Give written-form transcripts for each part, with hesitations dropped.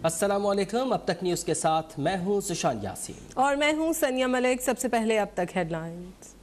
अस्सलामुअलैकुम। अब तक न्यूज़ के साथ मैं हूं सुशान यासीन और मैं हूं सनिया मलिक। सबसे पहले अब तक हेडलाइंस।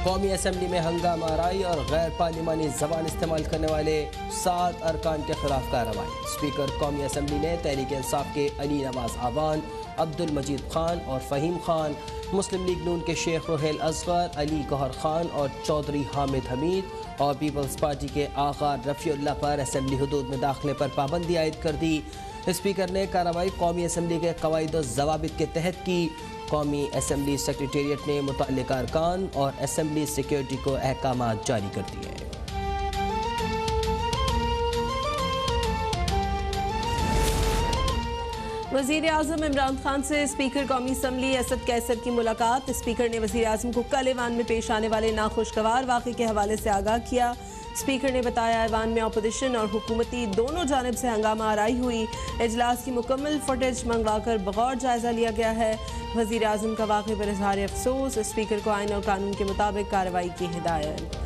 कौमी असम्बली में हंगामा आराई और गैर पार्लिमानी जबान इस्तेमाल करने वाले 7 अरकान के खिलाफ कार्रवाई। स्पीकर कौमी असम्बली ने तहरीक इंसाफ के अली नवाज आवान, अब्दुल मजीद खान और फ़हीम खान, मुस्लिम लीग नून के शेख रोहेल असगर, अली गौहर खान और चौधरी हामिद हमीद और पीपल्स पार्टी के आगा रफ़ीउल्लाह पर असम्बली हुदूद में दाखिले पर पाबंदी आयद कर दी। स्पीकर ने कार्रवाई कौमी असम्बली के कवायद व ज़वाबित के तहत की। कौमी असम्बली सेक्रेटेरिएट ने मुतल्लिका अरकान और असम्बली सिक्योरिटी को अहकाम जारी कर दिए। वज़ीर आज़म इमरान खान से स्पीकर कौमी असम्बली असद कैसर की मुलाकात। स्पीकर ने वज़ीर आज़म को कल ऐवान में पेश आने वाले नाखुशगवार वाक़े के हवाले से आगाह किया। स्पीकर ने बताया ऐवान में अपोजिशन और हुकूमती दोनों जानिब से हंगामा आराई हुई। इजलास की मुकम्मल फुटेज मंगवा कर बगौर जायजा लिया गया है। वज़ीर आज़म का वाक़े पर इज़हार अफसोस। स्पीकर को आइन और कानून के मुताबिक कार्रवाई की हिदायत।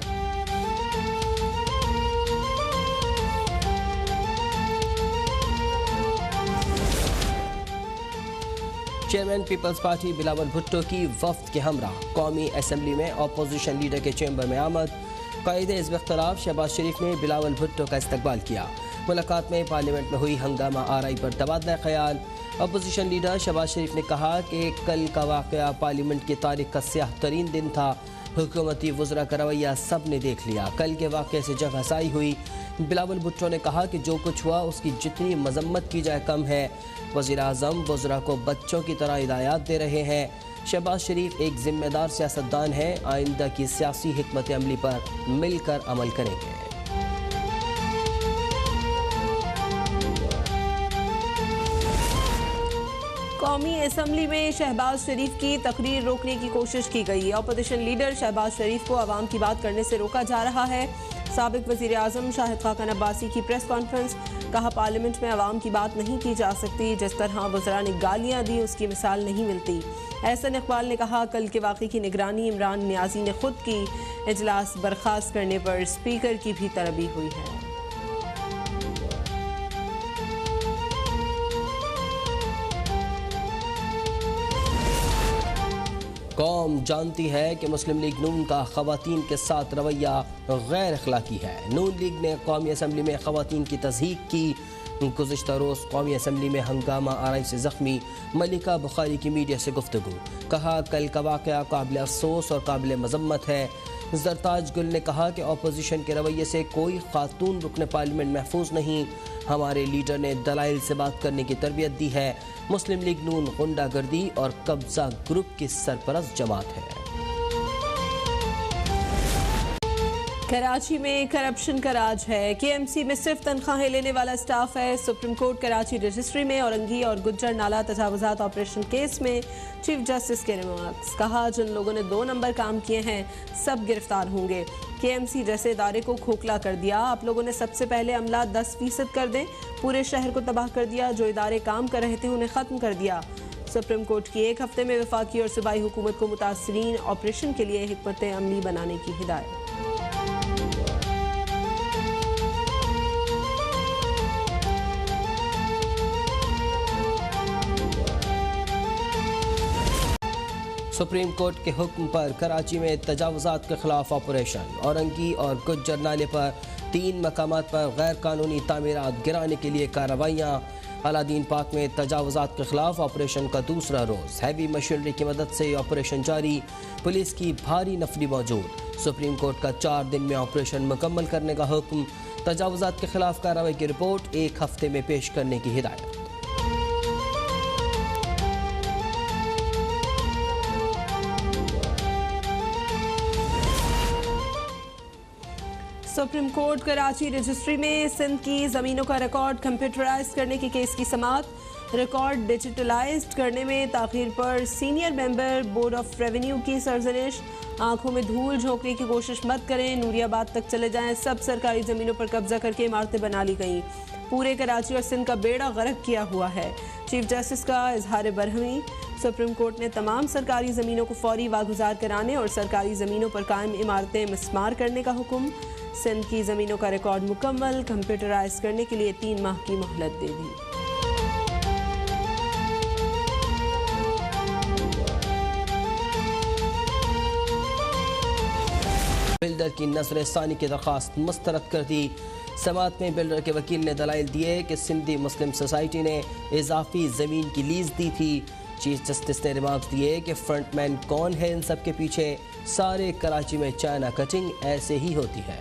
चेयरमैन पीपल्स पार्टी बिलावल भुट्टो की वफ्द के हमरा कौमी असम्बली में अपोजिशन लीडर के चैम्बर में आमद। कायदे हिज़्ब इख्तिलाफ शहबाज शरीफ ने बिलावल भुट्टो का इस्तकबाल किया। मुलाकात में पार्लियामेंट में हुई हंगामा आराई पर तबादला ख्याल। अपोजिशन लीडर शहबाज शरीफ ने कहा कि कल का वाक़या पार्लियामेंट की तारीख का स्याह तरीन दिन था। हुकूमती वज़रा का रवैया सब ने देख लिया। कल के वाक़े से जग हसाई हुई। बिलावल भुट्टो ने कहा कि जो कुछ हुआ उसकी जितनी मजम्मत की जाए कम है। वज़ीर आज़म वज़रा को बच्चों की तरह हिदायत दे रहे हैं। शहबाज शरीफ एक जिम्मेदार सियासतदान है। आइंदा की सियासी हिकमत अमली पर मिलकर अमल करेंगे। कौमी असम्बली में शहबाज शरीफ की तकरीर रोकने की कोशिश की गई। अपोजिशन लीडर शहबाज शरीफ को आवाम की बात करने से रोका जा रहा है। साबिक वज़ीर आज़म शाहिद खाकन अब्बासी की प्रेस कॉन्फ्रेंस। कहा पार्लियामेंट में आवाम की बात नहीं की जा सकती। जिस तरह वज़रा ने गालियाँ दी उसकी मिसाल नहीं मिलती। एहसन इकबाल ने कहा कल के वाक़े की निगरानी इमरान नियाज़ी ने खुद की। इजलास बर्खास्त करने पर स्पीकर की भी तलबी हुई है। कौम जानती है कि मुस्लिम लीग नून का ख़वातीन के साथ रवैया गैर अखलाकी है। नून लीग ने कौमी असम्बली में ख़वातीन की तज़हीक की। गुज़िश्ता रोज़ कौमी असम्बली में हंगामा आराई से ज़ख्मी मलिका बुखारी की मीडिया से गुफ्तगू। कहा कल का वाक़या काबिल अफसोस और काबिल मज़म्मत है। ज़रताज गुल ने कहा कि अपोजिशन के रवैये से कोई खातून रुकने पार्लियामेंट महफूज नहीं। हमारे लीडर ने दलाइल से बात करने की तरबियत दी है। मुस्लिम लीग नून गुंडागर्दी और कब्जा ग्रुप की सरपरस्त जमात है। कराची में करप्शन का राज है। केएमसी में सिर्फ तनख्वाहें लेने वाला स्टाफ है। सुप्रीम कोर्ट कराची रजिस्ट्री में औरंगी और गुज्जर नाला तजावुजात ऑपरेशन केस में चीफ जस्टिस के रिमार्क्स। कहा जिन लोगों ने 2 नंबर काम किए हैं सब गिरफ्तार होंगे। केएमसी जैसे इदारे को खोखला कर दिया। आप लोगों ने सबसे पहले अमला 10% कर दें। पूरे शहर को तबाह कर दिया। जो इदारे काम कर रहे थे उन्हें ख़त्म कर दिया। सुप्रीम कोर्ट की 1 हफ्ते में वफाकी और सूबाई हुकूमत को मुतासरीन ऑपरेशन के लिए हिकमत अमली बनाने की हिदायत। सुप्रीम कोर्ट के हुक्म पर कराची में तजावुजात के खिलाफ ऑपरेशन। औरंगी और गुज्जर नाले पर 3 मकामात पर गैर कानूनी तामीरात गिराने के लिए कार्रवाइयाँ। अलादीन पार्क में तजावुजात के खिलाफ ऑपरेशन का दूसरा रोज़। हैवी मशीनरी की मदद से ऑपरेशन जारी। पुलिस की भारी नफरी मौजूद। सुप्रीम कोर्ट का 4 दिन में ऑपरेशन मुकम्मल करने का हुक्म। तजावुजात के खिलाफ कार्रवाई की रिपोर्ट 1 हफ्ते में पेश करने की हिदायत। सुप्रीम कोर्ट कराची रजिस्ट्री में सिंध की ज़मीनों का रिकॉर्ड कंप्यूटराइज करने के केस की समाअत। रिकॉर्ड डिजिटलाइज्ड करने में ताख़ीर पर senior member board of revenue की सरजनिश। आंखों में धूल झोंकने की कोशिश मत करें। नूरियाबाद तक चले जाएं। सब सरकारी ज़मीनों पर कब्जा करके इमारतें बना ली गईं। पूरे कराची और सिंध का बेड़ा गर्क किया हुआ है। चीफ जस्टिस का इजहार बरहमी। सुप्रीम कोर्ट ने तमाम सरकारी ज़मीनों को फौरी वागुजार कराने और सरकारी ज़मीनों पर कायम इमारतें मिस्मार करने का हुक्म। सिंध की ज़मीनों का रिकॉर्ड मुकम्मल, कंप्यूटराइज करने के लिए 3 माह की मोहलत दे दी। बिल्डर की नज़र-ए-सानी की दरख्वास्त मुस्तरद कर दी। समात में बिल्डर के वकील ने दलाइल दिए कि सिंधी मुस्लिम सोसाइटी ने इजाफी ज़मीन की लीज दी थी। चीफ जस्टिस ने रिमार्क दिए कि फ्रंटमैन कौन है इन सब के पीछे, सारे कराची में चाइना कटिंग ऐसे ही होती है।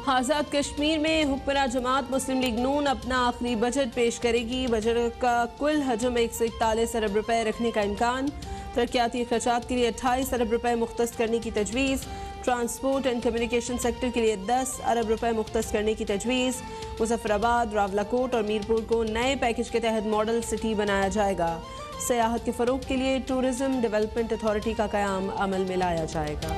आज़ाद कश्मीर में हुक्मरान जमात मुस्लिम लीग नून अपना आखिरी बजट पेश करेगी। बजट का कुल हजम 141 अरब रुपए रखने का इम्कान। तरक्याती खर्चात के लिए 28 अरब रुपए मुख्तस करने की तजवीज़। ट्रांसपोर्ट एंड कम्युनिकेशन सेक्टर के लिए 10 अरब रुपए मुख्तस करने की तजवीज़। मुजफ्फराबाद, रावलाकोट और मीरपुर को नए पैकेज के तहत मॉडल सिटी बनाया जाएगा। सयाहत के फ़रोग के लिए टूरिज्म डेवलपमेंट अथॉरिटी का क़याम अमल में लाया जाएगा।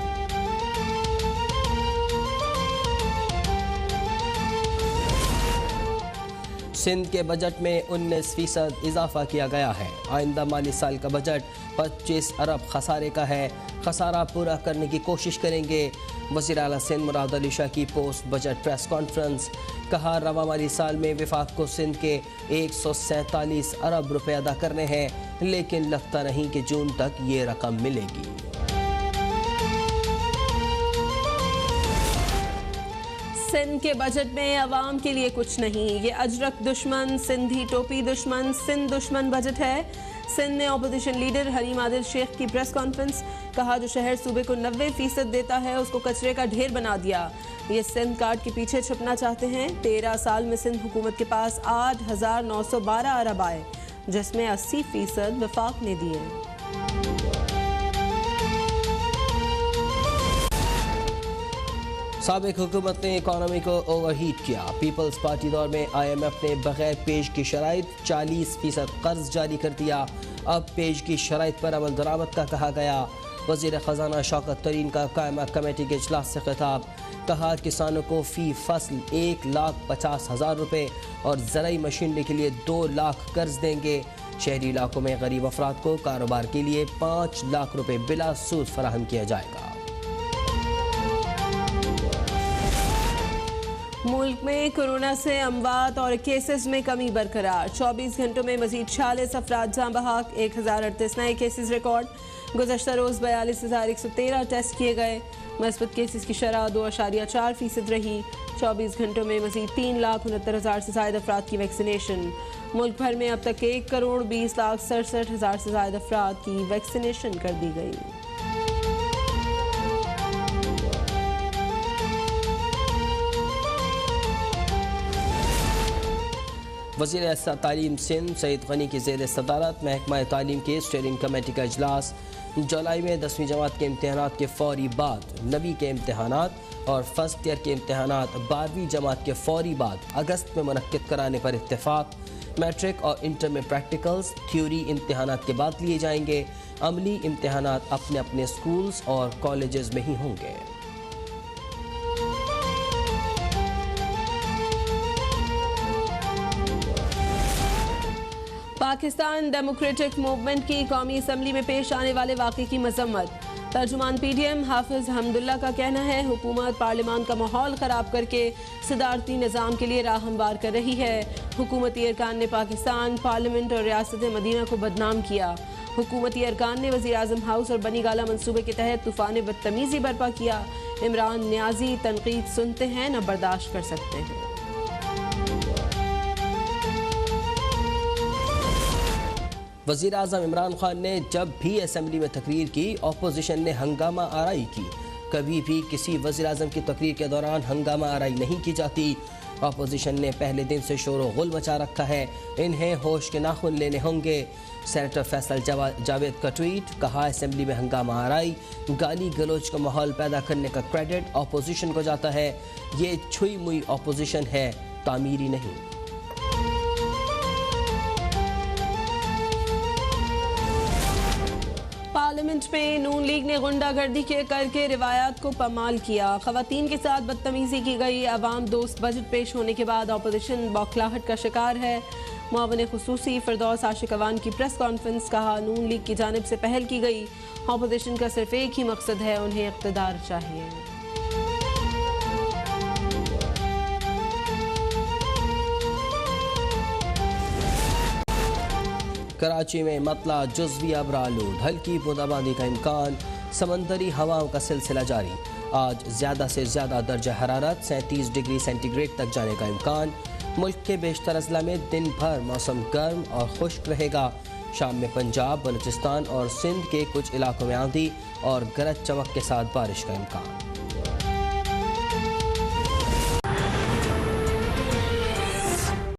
सिंध के बजट में 19% इजाफा किया गया है। आइंदा माली साल का बजट 25 अरब खसारे का है। खसारा पूरा करने की कोशिश करेंगे। वज़ीर आला सिंध मुराद अली शाह की पोस्ट बजट प्रेस कॉन्फ्रेंस। कहा, रवा माली साल में विफाक को सिंध के 147 अरब रुपए अदा करने हैं, लेकिन लगता नहीं कि जून तक ये रकम मिलेगी। सिंध के बजट में अवाम के लिए कुछ नहीं, ये अजरक दुश्मन, सिंधी टोपी दुश्मन, सिंध दुश्मन बजट है। सिंध में अपोजिशन लीडर हलीम आदिल शेख की प्रेस कॉन्फ्रेंस। कहा, जो शहर सूबे को 90% देता है उसको कचरे का ढेर बना दिया। ये सिंध कार्ड के पीछे छुपना चाहते हैं। 13 साल में सिंध हुकूमत के पास 8,912 अरब आए, जिसमें 80% वफाक ने दिए। साबिक हुकूमत ने इकॉनमी को ओवरहीट किया। पीपल्स पार्टी दौर में IMF ने बगैर पेश की शराइत 40% कर्ज जारी कर दिया। अब पेश की शराइत पर अमल दरामद का कहा गया। वज़ीर ख़जाना शौकत तरीन का कायमा कमेटी के इजलास से खिताब। कहा, किसानों को फ़ी फसल 1,50,000 रुपये और ज़राई मशीनरी के लिए 2 लाख कर्ज देंगे। शहरी इलाकों में गरीब अफराद को कारोबार के लिए 5 लाख रुपये बिला सूद फराहम किया जाएगा। मुल्क में कोरोना से अमवात और केसेस में कमी बरकरार। 24 घंटों में मजीद 46 अफराद जाँ बहक, 1038 नए केसेस रिकॉर्ड। गुज़श्ता रोज़ 42,113 टेस्ट किए गए। मस्बत केसेस की शरह 2.4% रही। 24 घंटों में मजीद 3,69,000 से ज़ायद अफराद की वैक्सीनेशन। मुल्क भर में अब तक 1,20,67,000 से ज़ायद अफराद की वैक्सीनेशन कर दी गई। वज़ीर तालीम सिंध सईद गनी की ज़ेर सदारत महकमा तालीम के स्टीयरिंग कमेटी का इजलास। जुलाई में 10वीं जमात के इम्तहानात के फौरी बाद 9वीं के इम्तहानात और फर्स्ट ईयर के इम्तहानात 12वीं जमात के फौरी बाद अगस्त में मुनक्किद कराने पर इत्तेफाक। मैट्रिक और इंटर में प्रैक्टिकल्स थ्योरी इम्तहानात के बाद लिए जाएंगे। अमली इम्तहानात अपने अपने स्कूल्स और कॉलेजेस में ही होंगे। पाकिस्तान डेमोक्रेटिक मूवमेंट की कौमी असम्बली में पेश आने वाले वाक़े की मजम्मत। तर्जुमान PDM हाफिज हमदुल्ला का कहना है, हुकूमत पार्लियामान का माहौल ख़राब करके सदारती निज़ाम के लिए राह हमवार कर रही है। हुकूमती अरकान ने पाकिस्तान, पार्लियामेंट और रियासत मदीना को बदनाम किया। हुकूमती अरकान ने वज़ीर आज़म हाउस और बनी गाला मनसूबे के तहत तूफ़ान बदतमीज़ी बर्पा किया। इमरान न्याजी तनकीद सुनते हैं न बर्दाश्त कर सकते हैं। वज़ीर आज़म इमरान खान ने जब भी असम्बली में तकरीर की, अपोजिशन ने हंगामा आराई की। कभी भी किसी वज़ीर आज़म की तकरीर के दौरान हंगामा आराई नहीं की जाती। अपोजिशन ने पहले दिन से शोर गुल मचा रखा है, इन्हें होश के नाखुन लेने होंगे। सेनेटर फैसल जावेद का ट्वीट। कहा, असम्बली में हंगामा आराई गाली गलोच का माहौल पैदा करने का क्रेडिट अपोजिशन को जाता है। ये छुई मुई अपोजिशन है, तामीरी नहीं। पार्लियामेंट में नून लीग ने गुंडागर्दी के करके रिवायात को पमाल किया। खवातीन के साथ बदतमीजी की गई। अवाम दोस्त बजट पेश होने के बाद अपोजिशन बौखलाहट का शिकार है। मुआवन खुसूसी फिरदौस आशिक अवान की प्रेस कॉन्फ्रेंस, कहा नून लीग की जानिब से पहल की गई, अपोजिशन का सिर्फ एक ही मकसद है, उन्हें इक़्तिदार चाहिए। कराची में मतला जुज़वी अबरालूद, हल्की बूंदाबांदी का इम्कान, समंदरी हवाओं का सिलसिला जारी। आज ज़्यादा से ज़्यादा दर्जा हरारत 37 डिग्री सेंटीग्रेड तक जाने का इम्कान। मुल्क के बेशतर अजला में दिन भर मौसम गर्म और खुश्क रहेगा। शाम में पंजाब, बलूचिस्तान और सिंध के कुछ इलाकों में आंधी और गरज चमक के साथ बारिश का इम्कान।